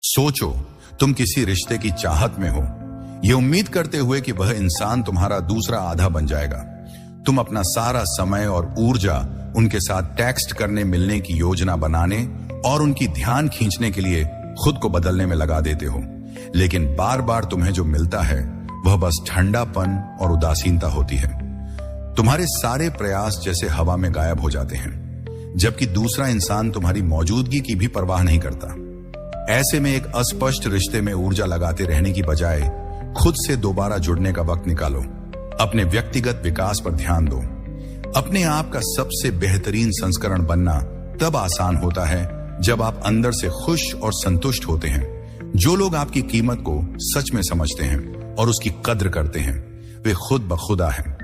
सोचो, तुम किसी रिश्ते की चाहत में हो, ये उम्मीद करते हुए कि वह इंसान तुम्हारा दूसरा आधा बन जाएगा। तुम अपना सारा समय और ऊर्जा उनके साथ टेक्स्ट करने मिलने की योजना बनाने और उनकी ध्यान खींचने के लिए खुद को बदलने में लगा देते हो, लेकिन बार बार तुम्हें जो मिलता है वह बस ठंडापन और उदासीनता होती है। तुम्हारे सारे प्रयास जैसे हवा में गायब हो जाते हैं, जबकि दूसरा इंसान तुम्हारी मौजूदगी की भी परवाह नहीं करता। ऐसे में एक अस्पष्ट रिश्ते में ऊर्जा लगाते रहने की बजाय खुद से दोबारा जुड़ने का वक्त निकालो। अपने व्यक्तिगत विकास पर ध्यान दो। अपने आप का सबसे बेहतरीन संस्करण बनना तब आसान होता है जब आप अंदर से खुश और संतुष्ट होते हैं। जो लोग आपकी कीमत को सच में समझते हैं और उसकी कद्र करते हैं, वे खुद ब खुदा हैं।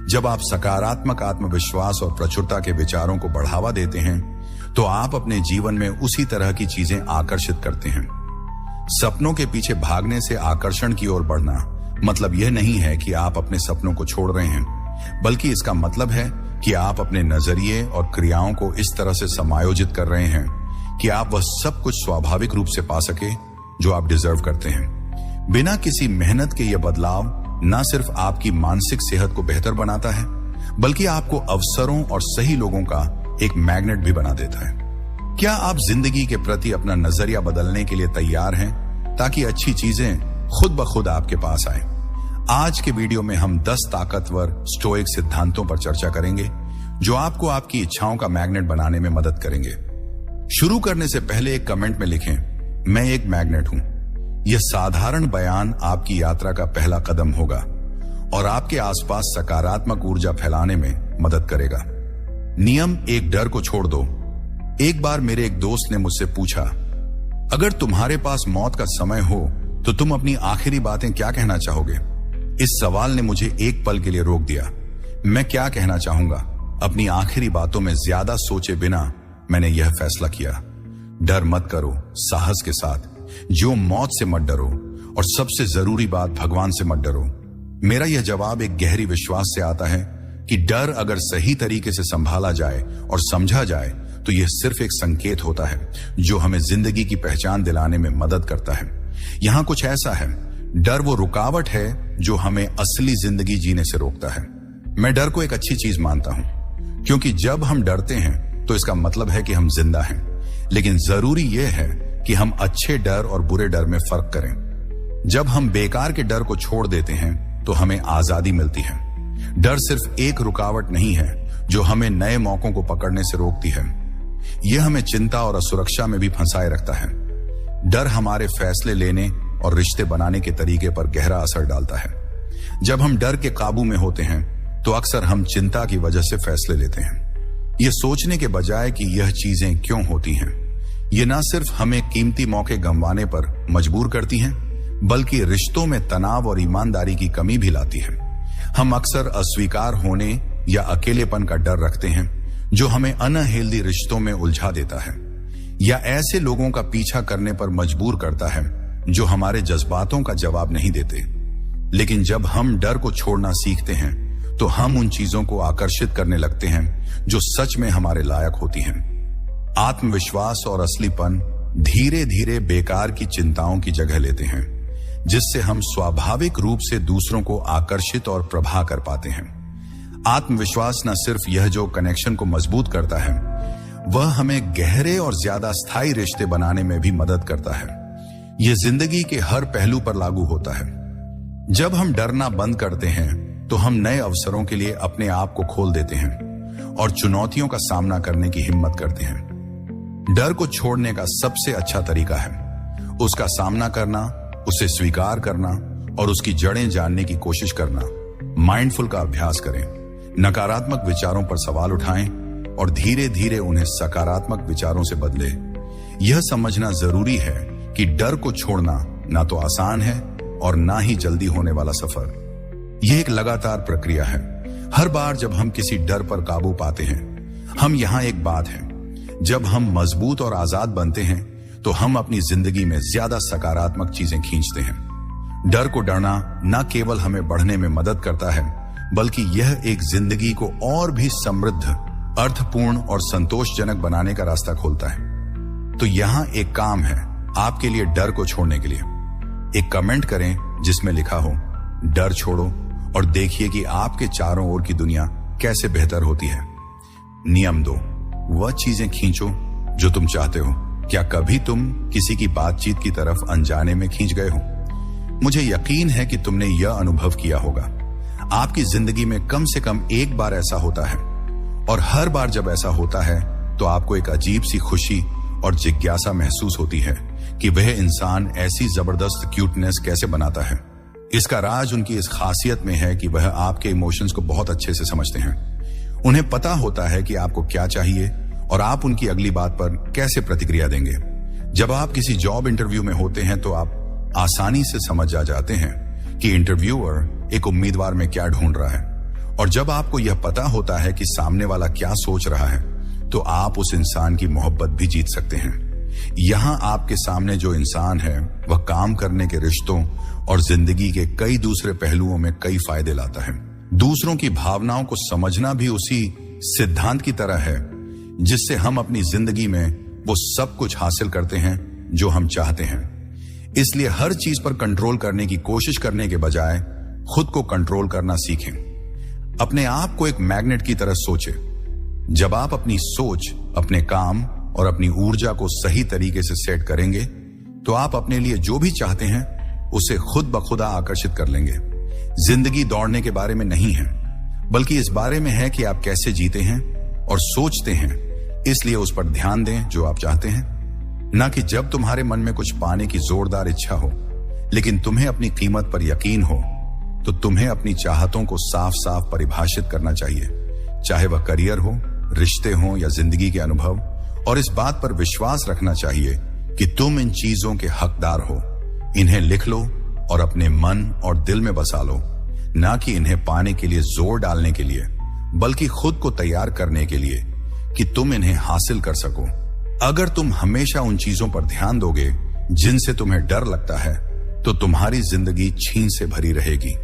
जब आप सकारात्मक आत्मविश्वास और प्रचुरता के विचारों को बढ़ावा देते हैं, तो आप अपने जीवन में उसी तरह की चीजें आकर्षित करते हैं। सपनों के पीछे भागने से आकर्षण की ओर बढ़ना मतलब यह नहीं है कि आप अपने सपनों को छोड़ रहे हैं, बल्कि इसका मतलब है कि आप अपने नजरिए और क्रियाओं को इस तरह से समायोजित कर रहे हैं कि आप वह सब कुछ स्वाभाविक रूप से पा सके जो आप डिजर्व करते हैं। बिना किसी मेहनत के यह बदलाव न सिर्फ आपकी मानसिक सेहत को बेहतर बनाता है, बल्कि आपको अवसरों और सही लोगों का एक मैग्नेट भी बना देता है। क्या आप जिंदगी के प्रति अपना नजरिया बदलने के लिए तैयार हैं, ताकि अच्छी चीजें खुद ब खुद आपके पास आए? आज के वीडियो में हम 10 ताकतवर स्टोइक सिद्धांतों पर चर्चा करेंगे, जो आपको आपकी इच्छाओं का मैग्नेट बनाने में मदद करेंगे। शुरू करने से पहले एक कमेंट में लिखें, मैं एक मैग्नेट हूं। यह साधारण बयान आपकी यात्रा का पहला कदम होगा और आपके आसपास सकारात्मक ऊर्जा फैलाने में मदद करेगा। नियम 1, डर को छोड़ दो। एक बार मेरे एक दोस्त ने मुझसे पूछा, अगर तुम्हारे पास मौत का समय हो तो तुम अपनी आखिरी बातें क्या कहना चाहोगे? इस सवाल ने मुझे एक पल के लिए रोक दिया। मैं क्या कहना चाहूंगा? अपनी आखिरी बातों में ज्यादा सोचे बिना मैंने यह फैसला किया, डर मत करो, साहस के साथ जो मौत से मत डरो, और सबसे जरूरी बात, भगवान से मत डरो। मेरा यह जवाब एक गहरी विश्वास से आता है कि डर अगर सही तरीके से संभाला जाए और समझा जाए तो यह सिर्फ एक संकेत होता है जो हमें जिंदगी की पहचान दिलाने में मदद करता है। यहां कुछ ऐसा है, डर वो रुकावट है जो हमें असली जिंदगी जीने से रोकता है। मैं डर को एक अच्छी चीज मानता हूं, क्योंकि जब हम डरते हैं तो इसका मतलब है कि हम जिंदा हैं। लेकिन जरूरी यह है कि हम अच्छे डर और बुरे डर में फर्क करें। जब हम बेकार के डर को छोड़ देते हैं तो हमें आजादी मिलती है। डर सिर्फ एक रुकावट नहीं है जो हमें नए मौकों को पकड़ने से रोकती है, यह हमें चिंता और असुरक्षा में भी फंसाए रखता है। डर हमारे फैसले लेने और रिश्ते बनाने के तरीके पर गहरा असर डालता है। जब हम डर के काबू में होते हैं तो अक्सर हम चिंता की वजह से फैसले लेते हैं, यह सोचने के बजाय कि यह चीजें क्यों होती हैं। ये न सिर्फ हमें कीमती मौके गंवाने पर मजबूर करती हैं, बल्कि रिश्तों में तनाव और ईमानदारी की कमी भी लाती है। हम अक्सर अस्वीकार होने या अकेलेपन का डर रखते हैं, जो हमें अनहेल्दी रिश्तों में उलझा देता है, या ऐसे लोगों का पीछा करने पर मजबूर करता है जो हमारे जज्बातों का जवाब नहीं देते। लेकिन जब हम डर को छोड़ना सीखते हैं तो हम उन चीजों को आकर्षित करने लगते हैं जो सच में हमारे लायक होती हैं। आत्मविश्वास और असलीपन धीरे धीरे बेकार की चिंताओं की जगह लेते हैं, जिससे हम स्वाभाविक रूप से दूसरों को आकर्षित और प्रभाव कर पाते हैं। आत्मविश्वास न सिर्फ यह जो कनेक्शन को मजबूत करता है, वह हमें गहरे और ज्यादा स्थायी रिश्ते बनाने में भी मदद करता है। यह जिंदगी के हर पहलू पर लागू होता है। जब हम डरना बंद करते हैं तो हम नए अवसरों के लिए अपने आप को खोल देते हैं और चुनौतियों का सामना करने की हिम्मत करते हैं। डर को छोड़ने का सबसे अच्छा तरीका है उसका सामना करना, उसे स्वीकार करना और उसकी जड़ें जानने की कोशिश करना। माइंडफुल का अभ्यास करें, नकारात्मक विचारों पर सवाल उठाएं और धीरे धीरे उन्हें सकारात्मक विचारों से बदलें। यह समझना जरूरी है कि डर को छोड़ना ना तो आसान है और ना ही जल्दी होने वाला सफर। यह एक लगातार प्रक्रिया है। हर बार जब हम किसी डर पर काबू पाते हैं, हम यहां एक बात है, जब हम मजबूत और आजाद बनते हैं तो हम अपनी जिंदगी में ज्यादा सकारात्मक चीजें खींचते हैं। डर को डरना न केवल हमें बढ़ने में मदद करता है, बल्कि यह एक जिंदगी को और भी समृद्ध, अर्थपूर्ण और संतोषजनक बनाने का रास्ता खोलता है। तो यहां एक काम है, आपके लिए डर को छोड़ने के लिए। एक कमेंट करें जिसमें लिखा हो डर छोड़ो और देखिए कि आपके चारों ओर की दुनिया कैसे बेहतर होती है। नियम 2, वह चीजें खींचो जो तुम चाहते हो। क्या कभी तुम किसी की बातचीत की तरफ अनजाने में खींच गए हो? मुझे यकीन है कि तुमने यह अनुभव किया होगा। आपकी जिंदगी में कम से कम एक बार ऐसा होता है, और हर बार जब ऐसा होता है तो आपको एक अजीब सी खुशी और जिज्ञासा महसूस होती है कि वह इंसान ऐसी जबरदस्त क्यूटनेस कैसे बनाता है। इसका राज उनकी इस खासियत में है कि वह आपके इमोशंस को बहुत अच्छे से समझते हैं। उन्हें पता होता है कि आपको क्या चाहिए और आप उनकी अगली बात पर कैसे प्रतिक्रिया देंगे। जब आप किसी जॉब इंटरव्यू में होते हैं तो आप आसानी से समझ जाते हैं कि इंटरव्यूअर एक उम्मीदवार में क्या ढूंढ रहा है, और जब आपको यह पता होता है कि सामने वाला क्या सोच रहा है तो आप उस इंसान की मोहब्बत भी जीत सकते हैं। यहां आपके सामने जो इंसान है वह काम करने के रिश्तों और जिंदगी के कई दूसरे पहलुओं में कई फायदे लाता है। दूसरों की भावनाओं को समझना भी उसी सिद्धांत की तरह है जिससे हम अपनी जिंदगी में वो सब कुछ हासिल करते हैं जो हम चाहते हैं। इसलिए हर चीज पर कंट्रोल करने की कोशिश करने के बजाय खुद को कंट्रोल करना सीखें। अपने आप को एक मैग्नेट की तरह सोचें। जब आप अपनी सोच, अपने काम और अपनी ऊर्जा को सही तरीके से सेट करेंगे तो आप अपने लिए जो भी चाहते हैं उसे खुद ब खुदा आकर्षित कर लेंगे। जिंदगी दौड़ने के बारे में नहीं है, बल्कि इस बारे में है कि आप कैसे जीते हैं और सोचते हैं। इसलिए उस पर ध्यान दें जो आप चाहते हैं, ना कि जब तुम्हारे मन में कुछ पाने की जोरदार इच्छा हो। लेकिन तुम्हें अपनी कीमत पर यकीन हो तो तुम्हें अपनी चाहतों को साफ साफ परिभाषित करना चाहिए, चाहे वह करियर हो, रिश्ते हो या जिंदगी के अनुभव। और इस बात पर विश्वास रखना चाहिए कि तुम इन चीजों के हकदार हो। इन्हें लिख लो और अपने मन और दिल में बसा लो, ना कि इन्हें पाने के लिए जोर डालने के लिए, बल्कि खुद को तैयार करने के लिए कि तुम इन्हें हासिल कर सको। अगर तुम हमेशा उन चीजों पर ध्यान दोगे जिनसे तुम्हें डर लगता है तो तुम्हारी जिंदगी छीन से भरी रहेगी।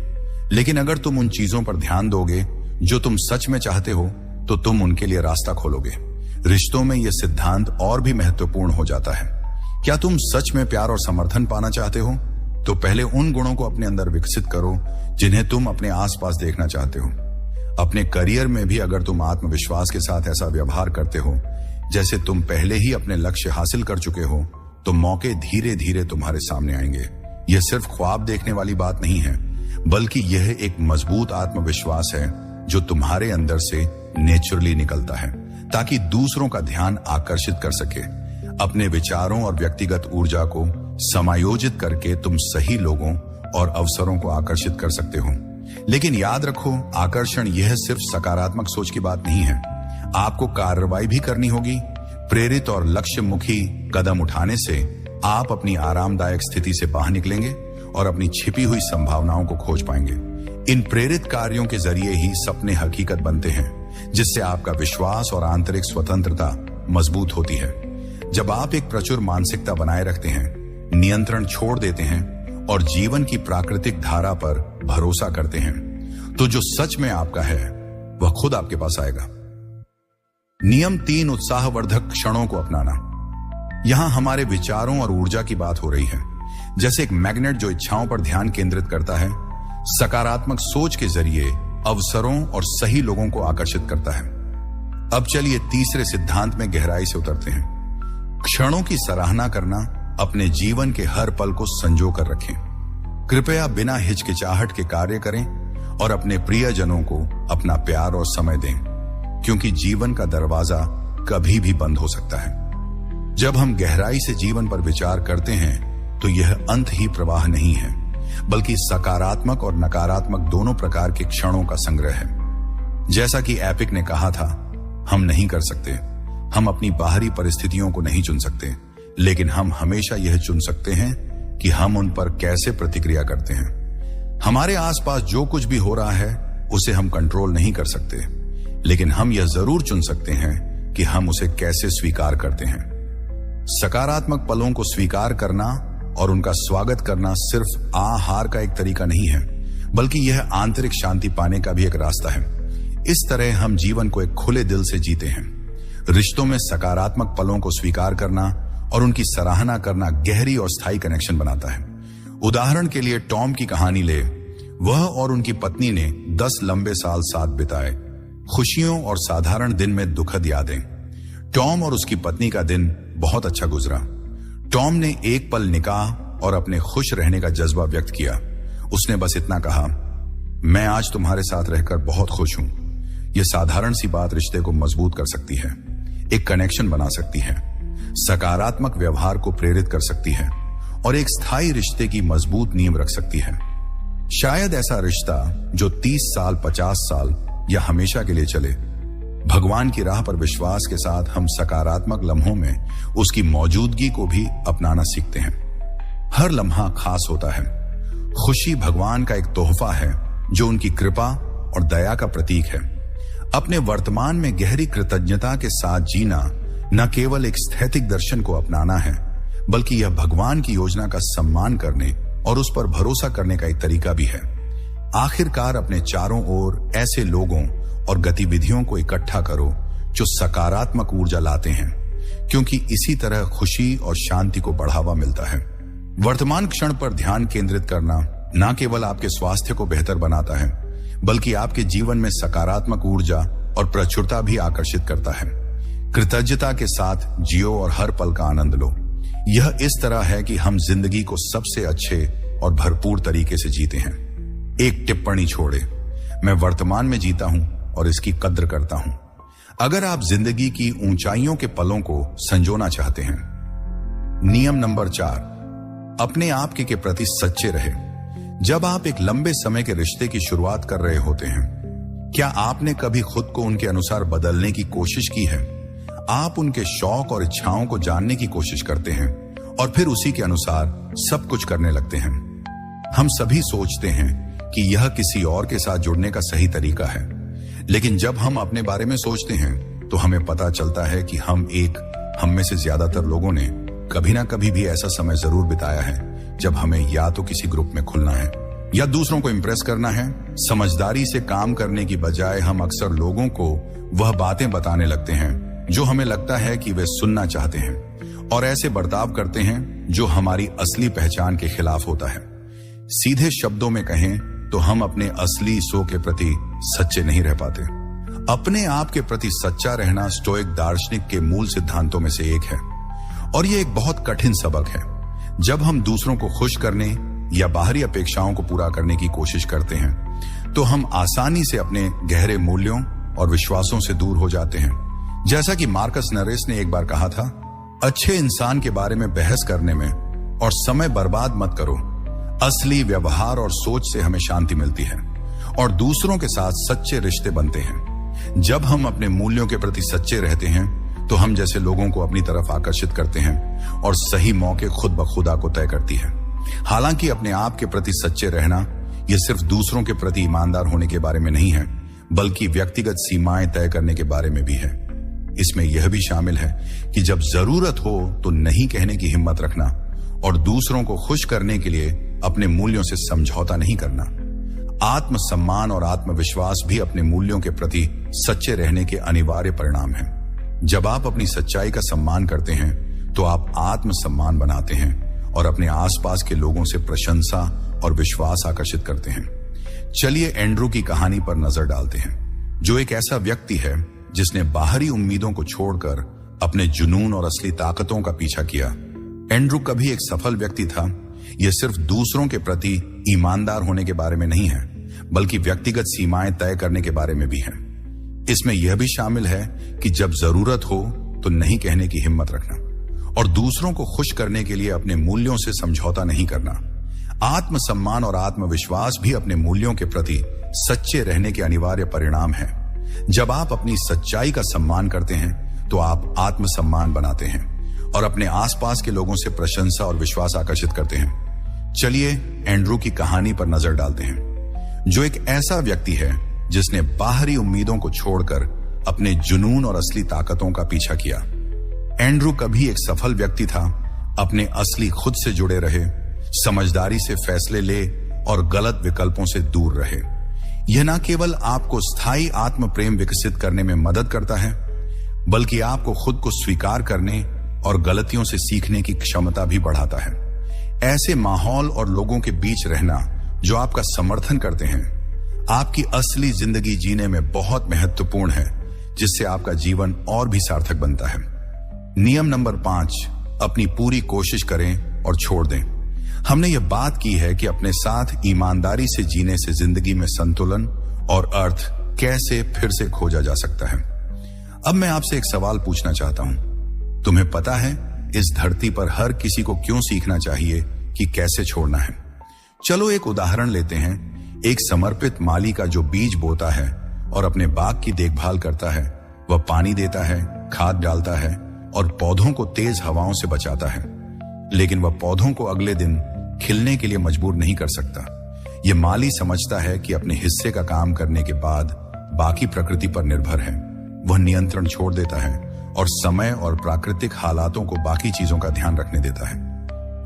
लेकिन अगर तुम उन चीजों पर ध्यान दोगे जो तुम सच में चाहते हो तो तुम उनके लिए रास्ता खोलोगे। रिश्तों में यह सिद्धांत और भी महत्वपूर्ण हो जाता है। क्या तुम सच में प्यार और समर्थन पाना चाहते हो तो पहले उन गुणों को अपने अंदर विकसित करो जिन्हें तुम अपने आसपास देखना चाहते हो। अपने करियर में भी अगर तुम आत्मविश्वास के साथ ऐसा व्यवहार करते हो जैसे तुम पहले ही अपने लक्ष्य हासिल कर चुके हो तो मौके धीरे धीरे तुम्हारे सामने आएंगे। यह सिर्फ ख्वाब देखने वाली बात नहीं है, बल्कि यह एक मजबूत आत्मविश्वास है जो तुम्हारे अंदर से नेचुरली निकलता है ताकि दूसरों का ध्यान आकर्षित कर सके। अपने विचारों और व्यक्तिगत ऊर्जा को समायोजित करके तुम सही लोगों और अवसरों को आकर्षित कर सकते हो। लेकिन याद रखो, आकर्षण यह सिर्फ सकारात्मक सोच की बात नहीं है। आपको कार्रवाई भी करनी होगी। प्रेरित और लक्ष्यमुखी कदम उठाने से आप अपनी आरामदायक स्थिति से बाहर निकलेंगे और अपनी छिपी हुई संभावनाओं को खोज पाएंगे। इन प्रेरित कार्यों के जरिए ही सपने हकीकत बनते हैं, जिससे आपका विश्वास और आंतरिक स्वतंत्रता मजबूत होती है। जब आप एक प्रचुर मानसिकता बनाए रखते हैं, नियंत्रण छोड़ देते हैं और जीवन की प्राकृतिक धारा पर भरोसा करते हैं, तो जो सच में आपका है वह खुद आपके पास आएगा। नियम 3, उत्साहवर्धक क्षणों को अपनाना। यहां हमारे विचारों और ऊर्जा की बात हो रही है। जैसे एक मैग्नेट जो इच्छाओं पर ध्यान केंद्रित करता है, सकारात्मक सोच के जरिए अवसरों और सही लोगों को आकर्षित करता है। अब चलिए तीसरे सिद्धांत में गहराई से उतरते हैं। क्षणों की सराहना करना। अपने जीवन के हर पल को संजो कर रखें। कृपया बिना हिचकिचाहट के कार्य करें और अपने प्रियजनों को अपना प्यार और समय दें, क्योंकि जीवन का दरवाजा कभी भी बंद हो सकता है। जब हम गहराई से जीवन पर विचार करते हैं तो यह अंत ही प्रवाह नहीं है, बल्कि सकारात्मक और नकारात्मक दोनों प्रकार के क्षणों का संग्रह है। जैसा कि एपिक ने कहा था, हम नहीं कर सकते, हम अपनी बाहरी परिस्थितियों को नहीं चुन सकते, लेकिन हम हमेशा यह चुन सकते हैं कि हम उन पर कैसे प्रतिक्रिया करते हैं। हमारे आसपास जो कुछ भी हो रहा है उसे हम कंट्रोल नहीं कर सकते, लेकिन हम यह जरूर चुन सकते हैं कि हम उसे कैसे स्वीकार करते हैं। सकारात्मक पलों को स्वीकार करना और उनका स्वागत करना सिर्फ हार का एक तरीका नहीं है, बल्कि यह आंतरिक शांति पाने का भी एक रास्ता है। इस तरह हम जीवन को एक खुले दिल से जीते हैं। रिश्तों में सकारात्मक पलों को स्वीकार करना और उनकी सराहना करना गहरी और स्थायी कनेक्शन बनाता है। उदाहरण के लिए टॉम की कहानी ले। वह और उनकी पत्नी ने 10 लंबे साल साथ बिताए, खुशियों और साधारण दिन में दुखद यादें। टॉम और उसकी पत्नी का दिन बहुत अच्छा गुजरा। टॉम ने एक पल निकाह और अपने खुश रहने का जज्बा व्यक्त किया। उसने बस इतना कहा, मैं आज तुम्हारे साथ रहकर बहुत खुश हूं। यह साधारण सी बात रिश्ते को मजबूत कर सकती है, एक कनेक्शन बना सकती है, सकारात्मक व्यवहार को प्रेरित कर सकती है और एक स्थायी रिश्ते की मजबूत नींव रख सकती है। शायद ऐसा रिश्ता जो 30 साल, 50 साल या हमेशा के लिए चले। भगवान की राह पर विश्वास के साथ हम सकारात्मक लम्हों में उसकी मौजूदगी को भी अपनाना सीखते हैं। हर लम्हा खास होता है। खुशी भगवान का एक तोहफा है जो उनकी कृपा और दया का प्रतीक है। अपने वर्तमान में गहरी कृतज्ञता के साथ जीना न केवल एक स्थैतिक दर्शन को अपनाना है, बल्कि यह भगवान की योजना का सम्मान करने और उस पर भरोसा करने का एक तरीका भी है। आखिरकार अपने चारों ओर ऐसे लोगों और गतिविधियों को इकट्ठा करो जो सकारात्मक ऊर्जा लाते हैं, क्योंकि इसी तरह खुशी और शांति को बढ़ावा मिलता है। वर्तमान क्षण पर ध्यान केंद्रित करना न केवल आपके स्वास्थ्य को बेहतर बनाता है, बल्कि आपके जीवन में सकारात्मक ऊर्जा और प्रचुरता भी आकर्षित करता है। कृतज्ञता के साथ जियो और हर पल का आनंद लो। यह इस तरह है कि हम जिंदगी को सबसे अच्छे और भरपूर तरीके से जीते हैं। एक टिप्पणी छोड़े, मैं वर्तमान में जीता हूं और इसकी कद्र करता हूं। अगर आप जिंदगी की ऊंचाइयों के पलों को संजोना चाहते हैं। नियम नंबर 4, अपने आप के प्रति सच्चे रहे। जब आप एक लंबे समय के रिश्ते की शुरुआत कर रहे होते हैं, क्या आपने कभी खुद को उनके अनुसार बदलने की कोशिश की है? आप उनके शौक और इच्छाओं को जानने की कोशिश करते हैं और फिर उसी के अनुसार सब कुछ करने लगते हैं। हम सभी सोचते हैं कि यह किसी और के साथ जुड़ने का सही तरीका है, लेकिन जब हम अपने बारे में सोचते हैं तो हमें पता चलता है कि हम में से ज्यादातर लोगों ने कभी ना कभी भी ऐसा समय जरूर बिताया है जब हमें या तो किसी ग्रुप में खुलना है या दूसरों को इंप्रेस करना है। समझदारी से काम करने की बजाय हम अक्सर लोगों को वह बातें बताने लगते हैं जो हमें लगता है कि वे सुनना चाहते हैं, और ऐसे बर्ताव करते हैं जो हमारी असली पहचान के खिलाफ होता है। सीधे शब्दों में कहें तो हम अपने असली सो के प्रति सच्चे नहीं रह पाते। अपने आप के प्रति सच्चा रहना स्टोइक दार्शनिक के मूल सिद्धांतों में से एक है, और यह एक बहुत कठिन सबक है। जब हम दूसरों को खुश करने या बाहरी अपेक्षाओं को पूरा करने की कोशिश करते हैं तो हम आसानी से अपने गहरे मूल्यों और विश्वासों से दूर हो जाते हैं। जैसा कि मार्कस नरेस ने एक बार कहा था, अच्छे इंसान के बारे में बहस करने में और समय बर्बाद मत करो। असली व्यवहार और सोच से हमें शांति मिलती है और दूसरों के साथ सच्चे रिश्ते बनते हैं। जब हम अपने मूल्यों के प्रति सच्चे रहते हैं तो हम जैसे लोगों को अपनी तरफ आकर्षित करते हैं और सही मौके खुद ब खुदा को तय करती है। हालांकि अपने आप के प्रति सच्चे रहना यह सिर्फ दूसरों के प्रति ईमानदार होने के बारे में नहीं है, बल्कि व्यक्तिगत सीमाएं तय करने के बारे में भी है। इसमें यह भी शामिल है कि जब जरूरत हो तो नहीं कहने की हिम्मत रखना और दूसरों को खुश करने के लिए अपने मूल्यों से समझौता नहीं करना। आत्मसम्मान और आत्मविश्वास भी अपने मूल्यों के प्रति सच्चे रहने के अनिवार्य परिणाम हैं। जब आप अपनी सच्चाई का सम्मान करते हैं तो आप आत्मसम्मान बनाते हैं और अपने आसपास के लोगों से प्रशंसा और विश्वास आकर्षित करते हैं। चलिए एंड्रू की कहानी पर नजर डालते हैं, जो एक ऐसा व्यक्ति है जिसने बाहरी उम्मीदों को छोड़कर अपने जुनून और असली ताकतों का पीछा किया। एंड्रू कभी एक सफल व्यक्ति था। यह सिर्फ दूसरों के प्रति ईमानदार होने के बारे में नहीं है, बल्कि व्यक्तिगत सीमाएं तय करने के बारे में भी है। इसमें यह भी शामिल है कि जब जरूरत हो तो नहीं कहने की हिम्मत रखना और दूसरों को खुश करने के लिए अपने मूल्यों से समझौता नहीं करना। आत्मसम्मान और आत्मविश्वास भी अपने मूल्यों के प्रति सच्चे रहने के अनिवार्य परिणाम है। जब आप अपनी सच्चाई का सम्मान करते हैं तो आप आत्मसम्मान बनाते हैं और अपने आसपास के लोगों से प्रशंसा और विश्वास आकर्षित करते हैं। चलिए एंड्रू की कहानी पर नजर डालते हैं, जो एक ऐसा व्यक्ति है जिसने बाहरी उम्मीदों को छोड़कर अपने जुनून और असली ताकतों का पीछा किया। एंड्रू कभी एक सफल व्यक्ति था। अपने असली खुद से जुड़े रहे, समझदारी से फैसले ले और गलत विकल्पों से दूर रहे। यह न केवल आपको स्थायी आत्म प्रेम विकसित करने में मदद करता है, बल्कि आपको खुद को स्वीकार करने, और गलतियों से सीखने की क्षमता भी बढ़ाता है। ऐसे माहौल और लोगों के बीच रहना जो आपका समर्थन करते हैं आपकी असली जिंदगी जीने में बहुत महत्वपूर्ण है, जिससे आपका जीवन और भी सार्थक बनता है। नियम नंबर 5, अपनी पूरी कोशिश करें और छोड़ दें। हमने ये बात की है कि अपने साथ ईमानदारी से जीने से जिंदगी में संतुलन और अर्थ कैसे फिर से खोजा जा सकता है। अब मैं आपसे एक सवाल पूछना चाहता हूं। तुम्हें पता है इस धरती पर हर किसी को क्यों सीखना चाहिए कि कैसे छोड़ना है? चलो एक उदाहरण लेते हैं। एक समर्पित माली का जो बीज बोता है और अपने बाग की देखभाल करता है, वह पानी देता है, खाद डालता है और पौधों को तेज हवाओं से बचाता है, लेकिन वह पौधों को अगले दिन खिलने के लिए मजबूर नहीं कर सकता। यह माली समझता है कि अपने हिस्से का काम करने के बाद बाकी प्रकृति पर निर्भर है। वह नियंत्रण छोड़ देता है और समय और प्राकृतिक हालातों को बाकी चीजों का ध्यान रखने देता है।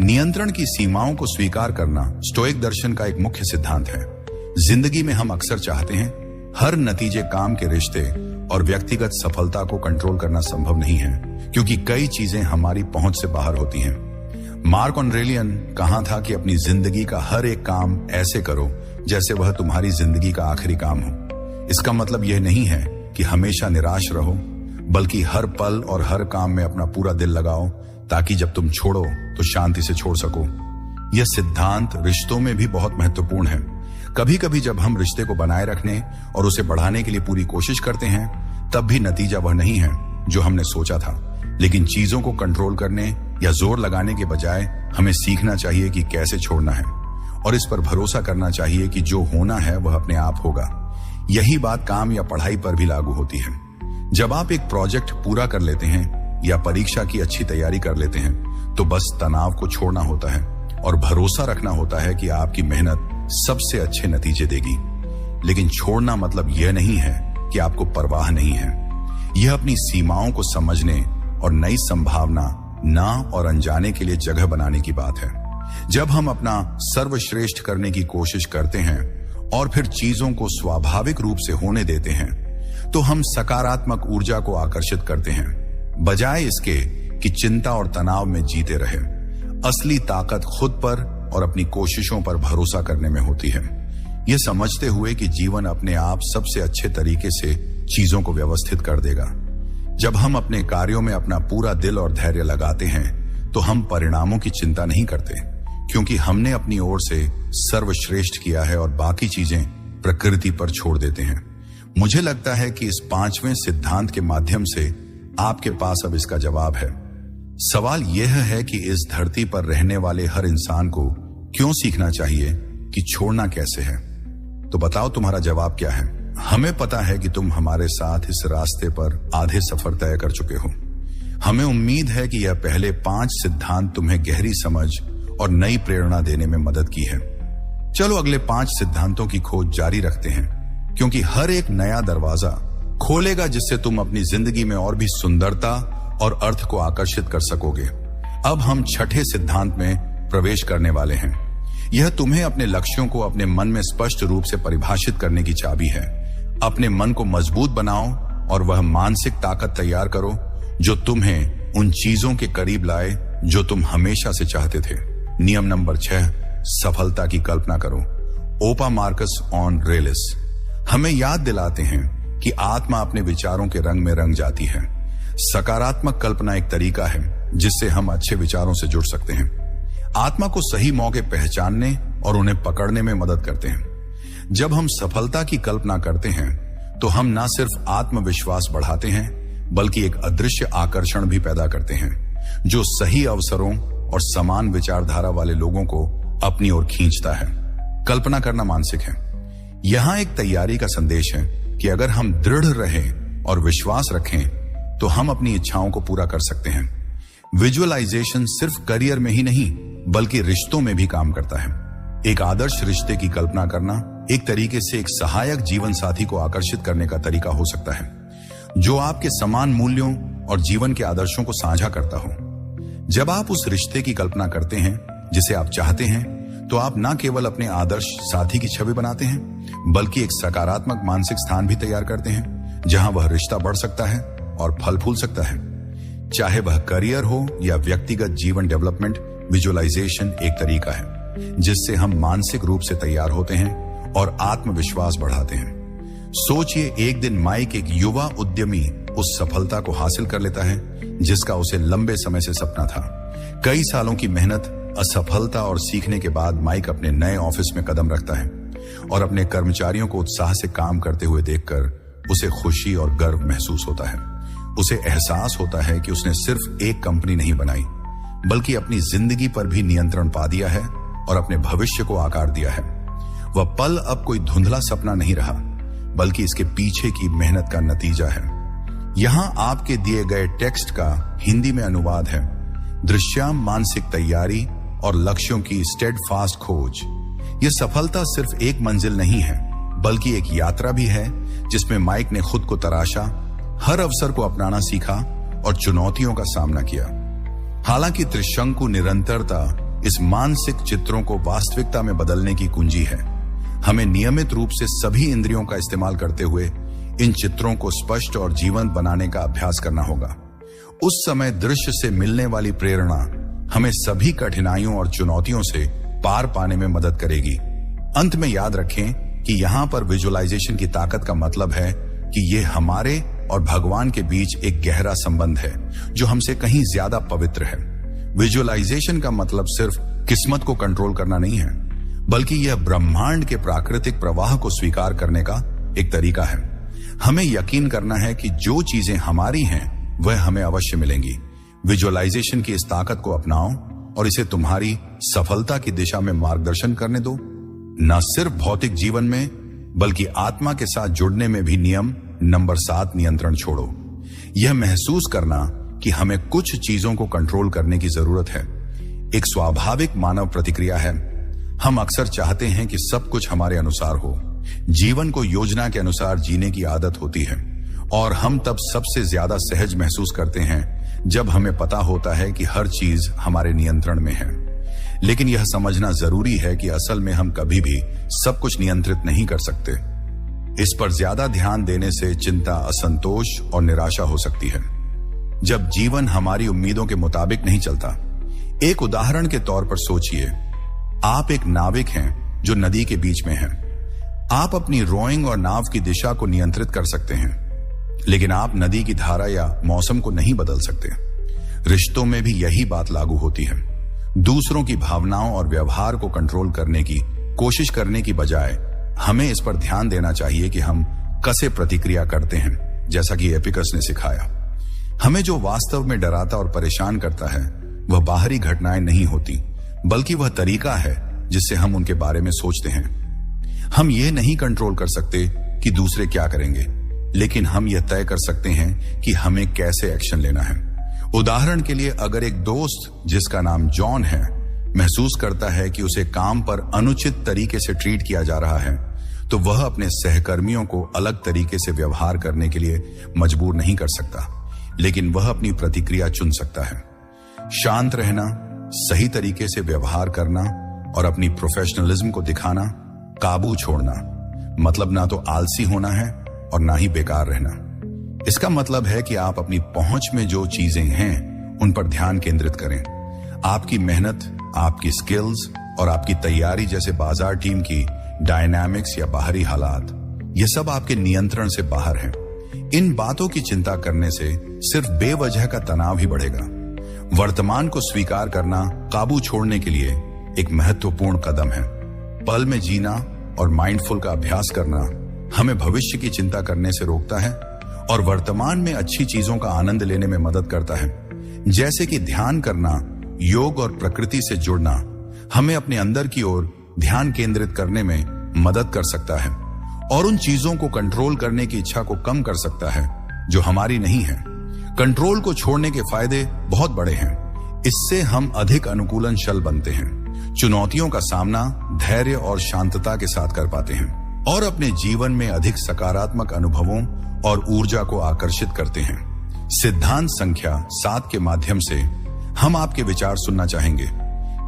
नियंत्रण की सीमाओं को स्वीकार करना स्टोइक दर्शन का एक मुख्य सिद्धांत है। जिंदगी में हम अक्सर चाहते हैं हर नतीजे, काम के रिश्ते और व्यक्तिगत सफलता को कंट्रोल करना संभव नहीं है, क्योंकि कई चीजें हमारी पहुंच से बाहर होती हैं। मार्क ऑरेलियन कहा था कि अपनी जिंदगी का हर एक काम ऐसे करो जैसे वह तुम्हारी जिंदगी का आखिरी काम हो। इसका मतलब यह नहीं है कि हमेशा निराश रहो, बल्कि हर पल और हर काम में अपना पूरा दिल लगाओ, ताकि जब तुम छोड़ो तो शांति से छोड़ सको। यह सिद्धांत रिश्तों में भी बहुत महत्वपूर्ण है। कभी कभी जब हम रिश्ते को बनाए रखने और उसे बढ़ाने के लिए पूरी कोशिश करते हैं, तब भी नतीजा वह नहीं है जो हमने सोचा था। लेकिन चीजों को कंट्रोल करने या जोर लगाने के बजाय हमें सीखना चाहिए कि कैसे छोड़ना है, और इस पर भरोसा करना चाहिए कि जो होना है वह अपने आप होगा। यही बात काम या पढ़ाई पर भी लागू होती है। जब आप एक प्रोजेक्ट पूरा कर लेते हैं या परीक्षा की अच्छी तैयारी कर लेते हैं, तो बस तनाव को छोड़ना होता है और भरोसा रखना होता है कि आपकी मेहनत सबसे अच्छे नतीजे देगी। लेकिन छोड़ना मतलब यह नहीं है कि आपको परवाह नहीं है। यह अपनी सीमाओं को समझने और नई संभावना ना और अनजाने के लिए जगह बनाने की बात है। जब हम अपना सर्वश्रेष्ठ करने की कोशिश करते हैं और फिर चीजों को स्वाभाविक रूप से होने देते हैं, तो हम सकारात्मक ऊर्जा को आकर्षित करते हैं, बजाय इसके कि चिंता और तनाव में जीते रहे। असली ताकत खुद पर और अपनी कोशिशों पर भरोसा करने में होती है, यह समझते हुए कि जीवन अपने आप सबसे अच्छे तरीके से चीजों को व्यवस्थित कर देगा। जब हम अपने कार्यों में अपना पूरा दिल और धैर्य लगाते हैं, तो हम परिणामों की चिंता नहीं करते, क्योंकि हमने अपनी ओर से सर्वश्रेष्ठ किया है और बाकी चीजें प्रकृति पर छोड़ देते हैं। मुझे लगता है कि इस 5वें सिद्धांत के माध्यम से आपके पास अब इसका जवाब है। सवाल यह है कि इस धरती पर रहने वाले हर इंसान को क्यों सीखना चाहिए कि छोड़ना कैसे है। तो बताओ तुम्हारा जवाब क्या है। हमें पता है कि तुम हमारे साथ इस रास्ते पर आधे सफर तय कर चुके हो। हमें उम्मीद है कि यह पहले 5 सिद्धांत तुम्हें गहरी समझ और नई प्रेरणा देने में मदद की है। चलो अगले 5 सिद्धांतों की खोज जारी रखते हैं, क्योंकि हर एक नया दरवाजा खोलेगा जिससे तुम अपनी जिंदगी में और भी सुंदरता और अर्थ को आकर्षित कर सकोगे। अब हम 6ठे सिद्धांत में प्रवेश करने वाले हैं। यह तुम्हें अपने लक्ष्यों को अपने मन में स्पष्ट रूप से परिभाषित करने की चाबी है। अपने मन को मजबूत बनाओ और वह मानसिक ताकत तैयार करो जो तुम्हें उन चीजों के करीब लाए जो तुम हमेशा से चाहते थे। नियम नंबर 6, सफलता की कल्पना करो। ओपा मार्कस ऑरेलियस हमें याद दिलाते हैं कि आत्मा अपने विचारों के रंग में रंग जाती है। सकारात्मक कल्पना एक तरीका है जिससे हम अच्छे विचारों से जुड़ सकते हैं। आत्मा को सही मौके पहचानने और उन्हें पकड़ने में मदद करते हैं। जब हम सफलता की कल्पना करते हैं, तो हम न सिर्फ आत्मविश्वास बढ़ाते हैं, बल्कि एक अदृश्य आकर्षण भी पैदा करते हैं जो सही अवसरों और समान विचारधारा वाले लोगों को अपनी ओर खींचता है। कल्पना करना मानसिक है। यहां एक तैयारी का संदेश है कि अगर हम दृढ़ रहें और विश्वास रखें, तो हम अपनी इच्छाओं को पूरा कर सकते हैं। विजुअलाइजेशन सिर्फ करियर में ही नहीं, बल्कि रिश्तों में भी काम करता है। एक आदर्श रिश्ते की कल्पना करना एक तरीके से एक सहायक जीवन साथी को आकर्षित करने का तरीका हो सकता है, जो आपके समान मूल्यों और जीवन के आदर्शों को साझा करता हो। जब आप उस रिश्ते की कल्पना करते हैं जिसे आप चाहते हैं, तो आप न केवल अपने आदर्श साथी की छवि बनाते हैं, बल्कि एक सकारात्मक मानसिक स्थान भी तैयार करते हैं जहां वह रिश्ता बढ़ सकता है और फल फूल सकता है। चाहे वह करियर हो या व्यक्तिगत जीवन डेवलपमेंट, विजुअलाइजेशन एक तरीका है जिससे हम मानसिक रूप से तैयार होते हैं और आत्मविश्वास बढ़ाते हैं। सोचिए, एक दिन माइक एक युवा उद्यमी उस सफलता को हासिल कर लेता है जिसका उसे लंबे समय से सपना था। कई सालों की मेहनत, असफलता और सीखने के बाद माइक अपने नए ऑफिस में कदम रखता है और अपने कर्मचारियों को उत्साह से काम करते हुए देखकर उसे खुशी और गर्व महसूस होता है। उसे एहसास होता है कि उसने सिर्फ एक कंपनी नहीं बनाई, बल्कि अपनी जिंदगी पर भी नियंत्रण पा दिया है और अपने भविष्य को आकार दिया है। वह पल अब कोई धुंधला सपना नहीं रहा, बल्कि इसके पीछे की मेहनत का नतीजा है। यहां आपके दिए गए टेक्स्ट का हिंदी में अनुवाद है: दृश्याम मानसिक तैयारी और लक्ष्यों की स्टेडफास्ट खोज। यह सफलता सिर्फ एक मंजिल नहीं है, बल्कि एक यात्रा भी है जिसमें माइक ने खुद को तराशा, हर अवसर को अपनाना सीखा और चुनौतियों का सामना किया। हालांकि त्रिशंकु निरंतरता इस मानसिक चित्रों को वास्तविकता में बदलने की कुंजी है। हमें नियमित रूप से सभी इंद्रियों का इस्तेमाल करते हुए इन चित्रों को स्पष्ट और जीवंत बनाने का अभ्यास करना होगा। उस समय दृश्य से मिलने वाली प्रेरणा हमें सभी कठिनाइयों और चुनौतियों से पार पाने में मदद करेगी। अंत में याद रखें कि यहाँ पर विजुअलाइजेशन की ताकत का मतलब है कि ये हमारे और भगवान के बीच एक गहरा संबंध है जो हमसे कहीं ज्यादा पवित्र है। विजुअलाइजेशन का मतलब सिर्फ किस्मत को कंट्रोल करना नहीं है, बल्कि यह ब्रह्मांड के प्राकृतिक प्रवाह को स्वीकार करने का एक तरीका है। हमें यकीन करना है कि जो चीजें हमारी हैं वह हमें अवश्य मिलेंगी। विजुअलाइजेशन की इस ताकत को अपनाओ और इसे तुम्हारी सफलता की दिशा में मार्गदर्शन करने दो। न सिर्फ भौतिक जीवन में, बल्कि आत्मा के साथ जुड़ने में भी नियम नंबर 7 नियंत्रण छोड़ो। यह महसूस करना कि हमें कुछ चीजों को कंट्रोल करने की जरूरत है एक स्वाभाविक मानव प्रतिक्रिया है। हम अक्सर चाहते हैं कि सब कुछ हमारे अनुसार हो। जीवन को योजना के अनुसार जीने की आदत होती है और हम तब सबसे ज्यादा सहज महसूस करते हैं जब हमें पता होता है कि हर चीज हमारे नियंत्रण में है। लेकिन यह समझना जरूरी है कि असल में हम कभी भी सब कुछ नियंत्रित नहीं कर सकते। इस पर ज्यादा ध्यान देने से चिंता, असंतोष और निराशा हो सकती है जब जीवन हमारी उम्मीदों के मुताबिक नहीं चलता। एक उदाहरण के तौर पर सोचिए, आप एक नाविक हैं जो नदी के बीच में हैं। आप अपनी रोइंग और नाव की दिशा को नियंत्रित कर सकते हैं, लेकिन आप नदी की धारा या मौसम को नहीं बदल सकते। रिश्तों में भी यही बात लागू होती है। दूसरों की भावनाओं और व्यवहार को कंट्रोल करने की कोशिश करने की बजाय हमें इस पर ध्यान देना चाहिए कि हम कैसे प्रतिक्रिया करते हैं, जैसा कि एपिकस ने सिखाया। हमें जो वास्तव में डराता और परेशान करता है वह बाहरी घटनाएं नहीं होती, बल्कि वह तरीका है जिससे हम उनके बारे में सोचते हैं। हम ये नहीं कंट्रोल कर सकते कि दूसरे क्या करेंगे, लेकिन हम यह तय कर सकते हैं कि हमें कैसे एक्शन लेना है। उदाहरण के लिए, अगर एक दोस्त जिसका नाम जॉन है महसूस करता है कि उसे काम पर अनुचित तरीके से ट्रीट किया जा रहा है, तो वह अपने सहकर्मियों को अलग तरीके से व्यवहार करने के लिए मजबूर नहीं कर सकता, लेकिन वह अपनी प्रतिक्रिया चुन सकता है। शांत रहना, सही तरीके से व्यवहार करना और अपनी प्रोफेशनलिज्म को दिखाना, काबू छोड़ना मतलब ना तो आलसी होना है और ना ही बेकार रहना। इसका मतलब है कि आप अपनी पहुंच में जो चीजें हैं उन पर ध्यान केंद्रित करें। आपकी मेहनत, आपकी स्किल्स और आपकी तैयारी जैसे बाजार टीम की डायनामिक्स या बाहरी हालात, ये सब आपके नियंत्रण से बाहर हैं। इन बातों की चिंता करने से सिर्फ बेवजह का तनाव ही बढ़ेगा। वर्तमान को स्वीकार करना काबू छोड़ने के लिए एक महत्वपूर्ण कदम है। पल में जीना और माइंडफुल का अभ्यास करना हमें भविष्य की चिंता करने से रोकता है और वर्तमान में अच्छी चीजों का आनंद लेने में मदद करता है। जैसे कि ध्यान करना, योग और प्रकृति से जुड़ना हमें अपने अंदर की ओर ध्यान केंद्रित करने में मदद कर सकता है और उन चीजों को कंट्रोल करने की इच्छा को कम कर सकता है जो हमारी नहीं है। कंट्रोल को छोड़ने के फायदे बहुत बड़े हैं। इससे हम अधिक अनुकूलनशील बनते हैं, चुनौतियों का सामना धैर्य और शांतता के साथ कर पाते हैं और अपने जीवन में अधिक सकारात्मक अनुभवों और ऊर्जा को आकर्षित करते हैं। सिद्धांत संख्या 7 के माध्यम से हम आपके विचार सुनना चाहेंगे।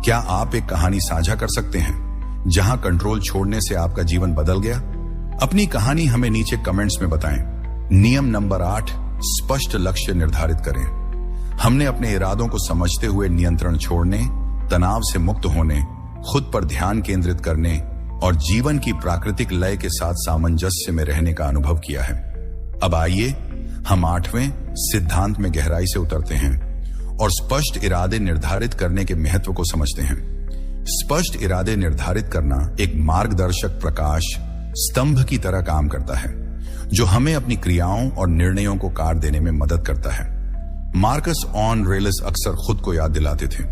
क्या आप एक कहानी साझा कर सकते हैं जहां कंट्रोल छोड़ने से आपका जीवन बदल गया? अपनी कहानी हमें नीचे कमेंट्स में बताएं। नियम नंबर 8, स्पष्ट लक्ष्य निर्धारित करें। हमने अपने इरादों को समझते हुए नियंत्रण छोड़ने, तनाव से मुक्त होने, खुद पर ध्यान केंद्रित करने और जीवन की प्राकृतिक लय के साथ सामंजस्य में रहने का अनुभव किया है। अब आइए हम 8वें सिद्धांत में गहराई से उतरते हैं और स्पष्ट इरादे निर्धारित करने के महत्व को समझते हैं। स्पष्ट इरादे निर्धारित करना एक मार्गदर्शक प्रकाश स्तंभ की तरह काम करता है, जो हमें अपनी क्रियाओं और निर्णयों को कार देने में मदद करता है। मार्कस ऑरेलियस अक्सर खुद को याद दिलाते थे,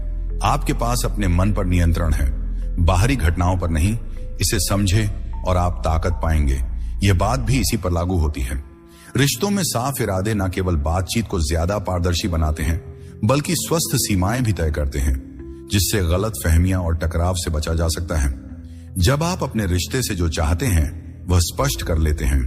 आपके पास अपने मन पर नियंत्रण है, बाहरी घटनाओं पर नहीं। इसे समझे और आप ताकत पाएंगे। यह बात भी इसी पर लागू होती है। रिश्तों में साफ इरादे न केवल बातचीत को ज्यादा पारदर्शी बनाते हैं, बल्कि स्वस्थ सीमाएं भी तय करते हैं, जिससे गलत फहमियां और टकराव से बचा जा सकता है। जब आप अपने रिश्ते से जो चाहते हैं वह स्पष्ट कर लेते हैं,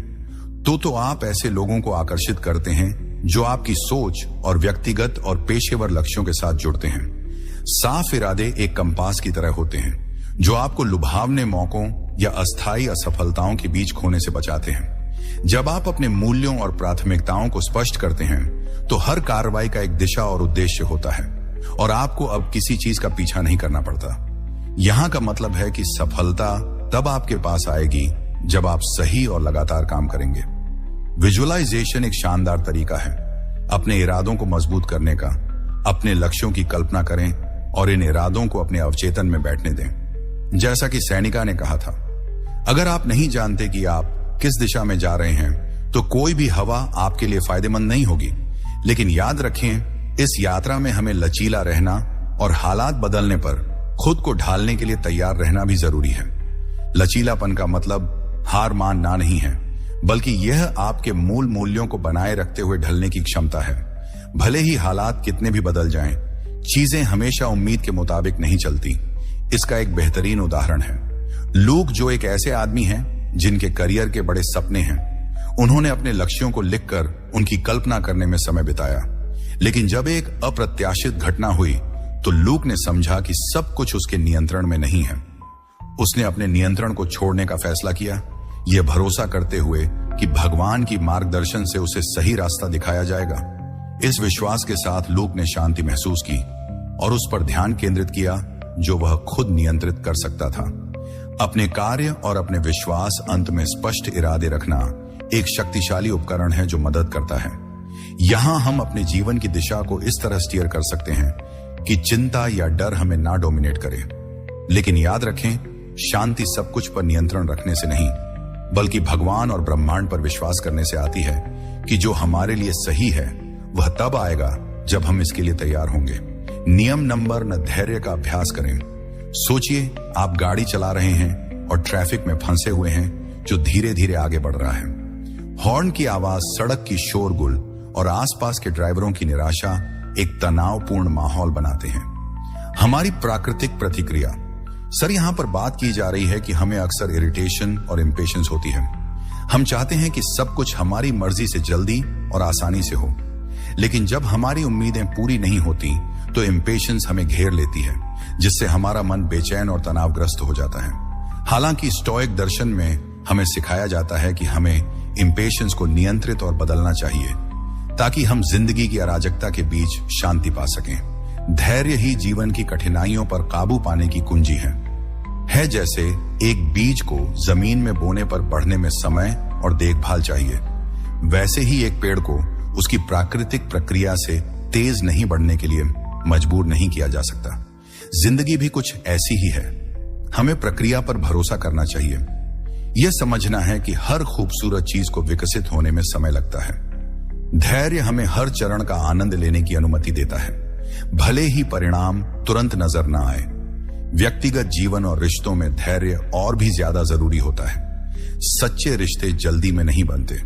तो आप ऐसे लोगों को आकर्षित करते हैं जो आपकी सोच और व्यक्तिगत और पेशेवर लक्ष्यों के साथ जुड़ते हैं। साफ इरादे एक कंपास की तरह होते हैं, जो आपको लुभावने मौकों या अस्थायी असफलताओं के बीच खोने से बचाते हैं। जब आप अपने मूल्यों और प्राथमिकताओं को स्पष्ट करते हैं, तो हर कार्रवाई का एक दिशा और उद्देश्य होता है और आपको अब किसी चीज का पीछा नहीं करना पड़ता। यहां का मतलब है कि सफलता तब आपके पास आएगी जब आप सही और लगातार काम करेंगे। विजुअलाइजेशन एक शानदार तरीका है अपने इरादों को मजबूत करने का। अपने लक्ष्यों की कल्पना करें और इन इरादों को अपने अवचेतन में बैठने दें। जैसा कि सैनिका ने कहा था, अगर आप नहीं जानते कि आप किस दिशा में जा रहे हैं, तो कोई भी हवा आपके लिए फायदेमंद नहीं होगी। लेकिन याद रखें, इस यात्रा में हमें लचीला रहना और हालात बदलने पर खुद को ढालने के लिए तैयार रहना भी जरूरी है। लचीलापन का मतलब हार मानना नहीं है, बल्कि यह आपके मूल मूल्यों को बनाए रखते हुए ढलने की क्षमता है। भले ही हालात कितने भी बदल जाएं, चीजें हमेशा उम्मीद के मुताबिक नहीं चलती। इसका एक बेहतरीन उदाहरण है लूक, जो एक ऐसे आदमी हैं जिनके करियर के बड़े सपने हैं। उन्होंने अपने लक्ष्यों को लिखकर उनकी कल्पना करने में समय बिताया, लेकिन जब एक अप्रत्याशित घटना हुई तो लूक ने समझा कि सब कुछ उसके नियंत्रण में नहीं है। उसने अपने नियंत्रण को छोड़ने का फैसला किया, यह भरोसा करते हुए कि भगवान की मार्गदर्शन से उसे सही रास्ता दिखाया जाएगा। इस विश्वास के साथ लूक ने शांति महसूस की और उस पर ध्यान केंद्रित किया जो वह खुद नियंत्रित कर सकता था। अपने कार्य और अपने विश्वास अंत में स्पष्ट इरादे रखना एक शक्तिशाली उपकरण है जो मदद करता है। यहां हम अपने जीवन की दिशा को इस तरह स्टीयर कर सकते हैं कि चिंता या डर हमें ना डोमिनेट करे। लेकिन याद रखें, शांति सब कुछ पर नियंत्रण रखने से नहीं, बल्कि भगवान और ब्रह्मांड पर विश्वास करने से आती है कि जो हमारे लिए सही है वह तब आएगा जब हम इसके लिए तैयार होंगे। नियम नंबर 9, धैर्य का अभ्यास करें। सोचिए, आप गाड़ी चला रहे हैं और ट्रैफिक में फंसे हुए हैं जो धीरे धीरे आगे बढ़ रहा है। हॉर्न की आवाज, सड़क की शोरगुल और आसपास के ड्राइवरों की निराशा एक तनावपूर्ण माहौल बनाते हैं। हमारी प्राकृतिक प्रतिक्रिया, सर यहां पर बात की जा रही है कि हमें अक्सर इरिटेशन और इम्पेशंस होती है। हम चाहते हैं कि सब कुछ हमारी मर्जी से जल्दी और आसानी से हो, लेकिन जब हमारी उम्मीदें पूरी नहीं होती तो इम्पेशंस हमें घेर लेती है, जिससे हमारा मन बेचैन और तनावग्रस्त हो जाता है। हालांकि स्टोइक दर्शन में हमें सिखाया जाता है कि हमें इम्पेशंस को नियंत्रित और बदलना चाहिए, ताकि हम जिंदगी की अराजकता के बीच शांति पा सकें। धैर्य ही जीवन की कठिनाइयों पर काबू पाने की कुंजी है जैसे एक बीज को जमीन में बोने पर बढ़ने में समय और देखभाल चाहिए, वैसे ही एक पेड़ को उसकी प्राकृतिक प्रक्रिया से तेज नहीं बढ़ने के लिए मजबूर नहीं किया जा सकता। जिंदगी भी कुछ ऐसी ही है। हमें प्रक्रिया पर भरोसा करना चाहिए। यह समझना है कि हर खूबसूरत चीज को विकसित होने में समय लगता है। धैर्य हमें हर चरण का आनंद लेने की अनुमति देता है, भले ही परिणाम तुरंत नजर न आए। व्यक्तिगत जीवन और रिश्तों में धैर्य और भी ज्यादा जरूरी होता है। सच्चे रिश्ते जल्दी में नहीं बनते।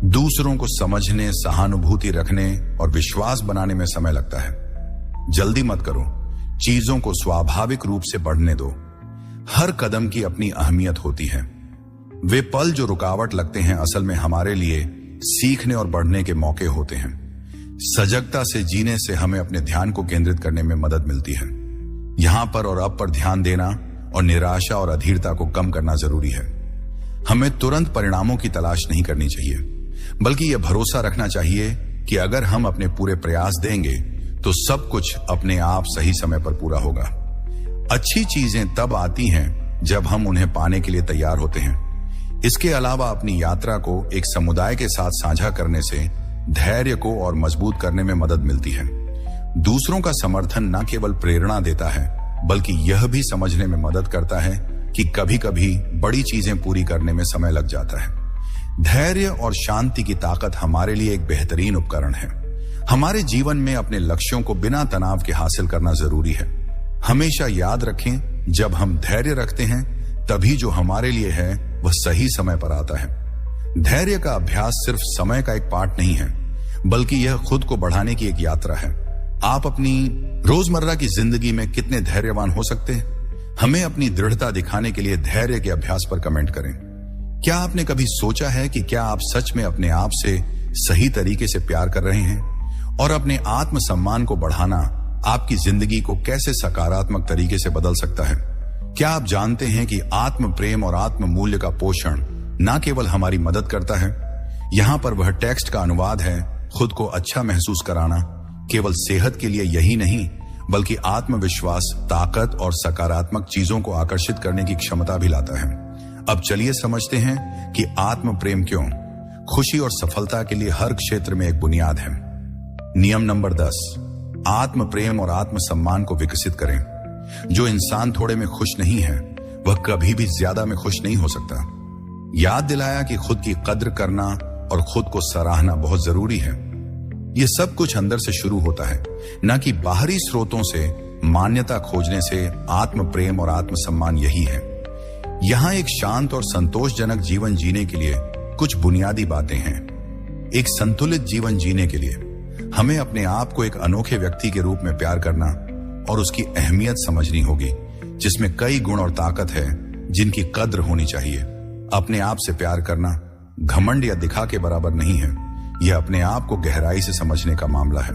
दूसरों को समझने, सहानुभूति रखने और विश्वास बनाने में समय लगता है। जल्दी मत करो, चीजों को स्वाभाविक रूप से बढ़ने दो। हर कदम की अपनी अहमियत होती है। वे पल जो रुकावट लगते हैं असल में हमारे लिए सीखने और बढ़ने के मौके होते हैं। सजगता से जीने से हमें अपने ध्यान को केंद्रित करने में मदद मिलती है। यहां पर और अब पर ध्यान देना और निराशा और अधीरता को कम करना जरूरी है। हमें तुरंत परिणामों की तलाश नहीं करनी चाहिए, बल्कि यह भरोसा रखना चाहिए कि अगर हम अपने पूरे प्रयास देंगे तो सब कुछ अपने आप सही समय पर पूरा होगा। अच्छी चीजें तब आती हैं जब हम उन्हें पाने के लिए तैयार होते हैं। इसके अलावा अपनी यात्रा को एक समुदाय के साथ साझा करने से धैर्य को और मजबूत करने में मदद मिलती है। दूसरों का समर्थन न केवल प्रेरणा देता है, बल्कि यह भी समझने में मदद करता है कि कभी कभी बड़ी चीजें पूरी करने में समय लग जाता है। धैर्य और शांति की ताकत हमारे लिए एक बेहतरीन उपकरण है। हमारे जीवन में अपने लक्ष्यों को बिना तनाव के हासिल करना जरूरी है। हमेशा याद रखें, जब हम धैर्य रखते हैं तभी जो हमारे लिए है वह सही समय पर आता है। धैर्य का अभ्यास सिर्फ समय का एक पार्ट नहीं है, बल्कि यह खुद को बढ़ाने की एक यात्रा है। आप अपनी रोजमर्रा की जिंदगी में कितने धैर्यवान हो सकते हैं? हमें अपनी दृढ़ता दिखाने के लिए धैर्य के अभ्यास पर कमेंट करें। क्या आपने कभी सोचा है कि क्या आप सच में अपने आप से सही तरीके से प्यार कर रहे हैं? और अपने आत्मसम्मान को बढ़ाना आपकी जिंदगी को कैसे सकारात्मक तरीके से बदल सकता है? क्या आप जानते हैं कि आत्म प्रेम और आत्म मूल्य का पोषण न केवल हमारी मदद करता है, यहां पर वह टेक्स्ट का अनुवाद है, खुद को अच्छा महसूस कराना केवल सेहत के लिए यही नहीं, बल्कि आत्मविश्वास, ताकत और सकारात्मक चीजों को आकर्षित करने की क्षमता भी लाता है। अब चलिए समझते हैं कि आत्म प्रेम क्यों खुशी और सफलता के लिए हर क्षेत्र में एक बुनियाद है। नियम नंबर 10, आत्म प्रेम और आत्म सम्मान को विकसित करें। जो इंसान थोड़े में खुश नहीं है, वह कभी भी ज्यादा में खुश नहीं हो सकता। याद दिलाया कि खुद की कद्र करना और खुद को सराहना बहुत जरूरी है। यह सब कुछ अंदर से शुरू होता है, न कि बाहरी स्रोतों से मान्यता खोजने से। आत्म प्रेम और आत्म सम्मान यही है। यहां एक शांत और संतोषजनक जीवन जीने के लिए कुछ बुनियादी बातें हैं। एक संतुलित जीवन जीने के लिए हमें अपने आप को एक अनोखे व्यक्ति के रूप में प्यार करना और उसकी अहमियत समझनी होगी, जिसमें कई गुण और ताकत है जिनकी कद्र होनी चाहिए। अपने आप से प्यार करना घमंड या दिखा के बराबर नहीं है। यह अपने आप को गहराई से समझने का मामला है।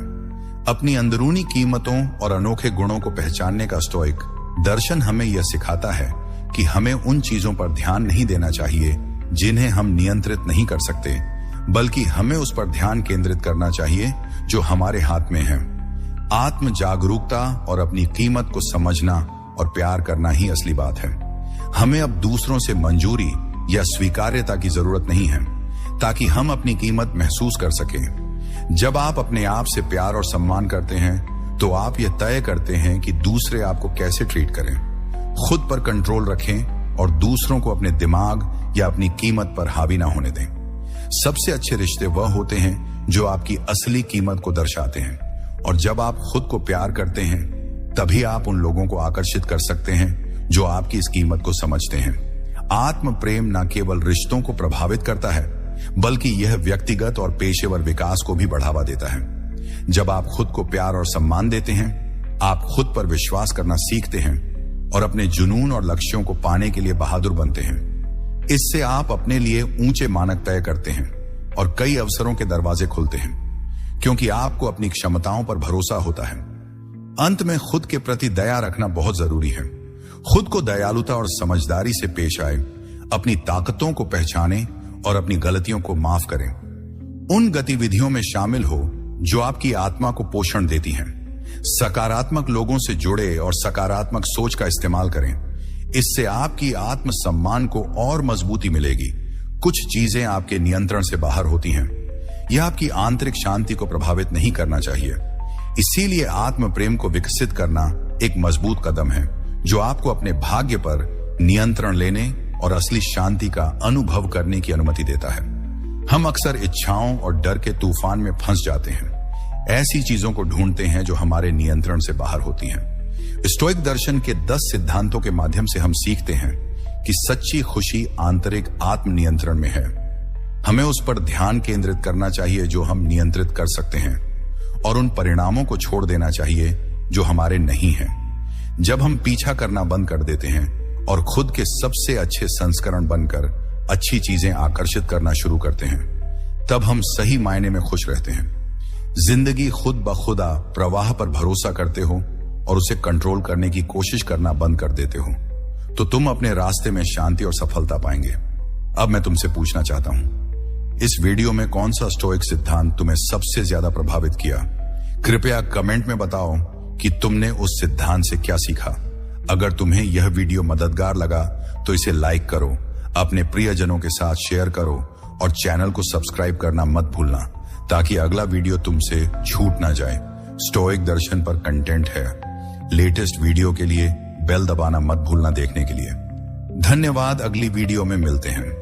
अपनी अंदरूनी कीमतों और अनोखे गुणों को पहचानने का स्टोइक दर्शन हमें यह सिखाता है कि हमें उन चीजों पर ध्यान नहीं देना चाहिए जिन्हें हम नियंत्रित नहीं कर सकते, बल्कि हमें उस पर ध्यान केंद्रित करना चाहिए जो हमारे हाथ में है। आत्म जागरूकता और अपनी कीमत को समझना और प्यार करना ही असली बात है। हमें अब दूसरों से मंजूरी या स्वीकार्यता की जरूरत नहीं है, ताकि हम अपनी कीमत महसूस कर सकें। जब आप अपने आप से प्यार और सम्मान करते हैं, तो आप यह तय करते हैं कि दूसरे आपको कैसे ट्रीट करें। खुद पर कंट्रोल रखें और दूसरों को अपने दिमाग या अपनी कीमत पर हावी ना होने दें। सबसे अच्छे रिश्ते वह होते हैं जो आपकी असली कीमत को दर्शाते हैं, और जब आप खुद को प्यार करते हैं, तभी आप उन लोगों को आकर्षित कर सकते हैं जो आपकी इस कीमत को समझते हैं। आत्म प्रेम न केवल रिश्तों को प्रभावित करता है, बल्कि यह व्यक्तिगत और पेशेवर विकास को भी बढ़ावा देता है। जब आप खुद को प्यार और सम्मान देते हैं, आप खुद पर विश्वास करना सीखते हैं और अपने जुनून और लक्ष्यों को पाने के लिए बहादुर बनते हैं। इससे आप अपने लिए ऊंचे मानक तय करते हैं और कई अवसरों के दरवाजे खुलते हैं, क्योंकि आपको अपनी क्षमताओं पर भरोसा होता है। अंत में खुद के प्रति दया रखना बहुत जरूरी है। खुद को दयालुता और समझदारी से पेश आए, अपनी ताकतों को पहचाने और अपनी गलतियों को माफ करें। उन गतिविधियों में शामिल हो जो आपकी आत्मा को पोषण देती हैं। सकारात्मक लोगों से जुड़े और सकारात्मक सोच का इस्तेमाल करें। इससे आपकी आत्म सम्मान को और मजबूती मिलेगी। कुछ चीजें आपके नियंत्रण से बाहर होती हैं। यह आपकी आंतरिक शांति को प्रभावित नहीं करना चाहिए। इसीलिए आत्म प्रेम को विकसित करना एक मजबूत कदम है, जो आपको अपने भाग्य पर नियंत्रण लेने और असली शांति का अनुभव करने की अनुमति देता है। हम अक्सर इच्छाओं और डर के तूफान में फंस जाते हैं। ऐसी चीजों को ढूंढते हैं जो हमारे नियंत्रण से बाहर होती हैं। स्टोइक दर्शन के 10 सिद्धांतों के माध्यम से हम सीखते हैं कि सच्ची खुशी आंतरिक आत्म नियंत्रण में है। हमें उस पर ध्यान केंद्रित करना चाहिए जो हम नियंत्रित कर सकते हैं, और उन परिणामों को छोड़ देना चाहिए जो हमारे नहीं हैं। जब हम पीछा करना बंद कर देते हैं और खुद के सबसे अच्छे संस्करण बनकर अच्छी चीजें आकर्षित करना शुरू करते हैं, तब हम सही मायने में खुश रहते हैं। जिंदगी खुद ब खुदा प्रवाह पर भरोसा करते हो और उसे कंट्रोल करने की कोशिश करना बंद कर देते हो, तो तुम अपने रास्ते में शांति और सफलता पाएंगे। अब मैं तुमसे पूछना चाहता हूं, इस वीडियो में कौन सा स्टोइक सिद्धांत तुम्हें सबसे ज्यादा प्रभावित किया? कृपया कमेंट में बताओ कि तुमने उस सिद्धांत से क्या सीखा। अगर तुम्हें यह वीडियो मददगार लगा तो इसे लाइक करो, अपने प्रियजनों के साथ शेयर करो और चैनल को सब्सक्राइब करना मत भूलना, ताकि अगला वीडियो तुमसे छूट ना जाए। स्टोइक दर्शन पर कंटेंट है। लेटेस्ट वीडियो के लिए बेल दबाना मत भूलना देखने के लिए। धन्यवाद। अगली वीडियो में मिलते हैं।